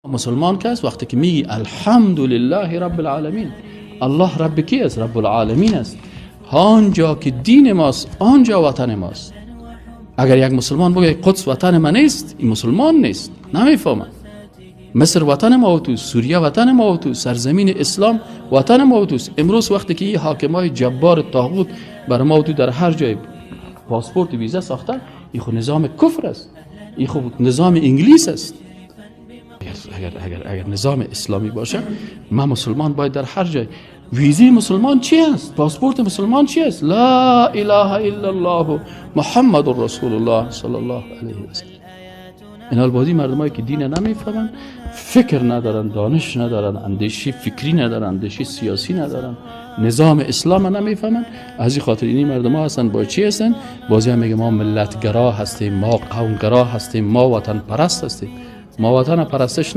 مسلمان کس وقتی که میگی الحمدلله رب العالمین، الله رب کی است؟ رب العالمین است. آنجا که دین ماست آنجا وطن ماست. اگر یک مسلمان بگه قدس وطن من نیست، این مسلمان نیست، نمیفهمه. مصر وطن ما و تو، سوریه وطن ما و تو، سرزمین اسلام وطن ما و تو. امروز وقتی که این حاکمای جبار طاغوت بر ما و تو در هر جای پاسپورت ویزا ساختن، این خود نظام کفر است، این خود نظام انگلیس است. اگر نظام اسلامی باشه، ما مسلمان باید در هر جای ویزی مسلمان چی است؟ پاسپورت مسلمان چی است؟ لا اله الا الله محمد رسول الله صلی الله علیه و سلم. این البادی مردمایی که دین نمیفهمن، فکر ندارن، دانش ندارن، اندیشه فکری ندارن، اندیشه سیاسی ندارن، نظام اسلام نمیفهمن. از این خاطر این مردم هستن با چی هستن؟ بازی هم میگه ما ملت گرا هستیم، ما قوم گرا هستیم، ما وطن پرست هستیم. ما وطن پرستش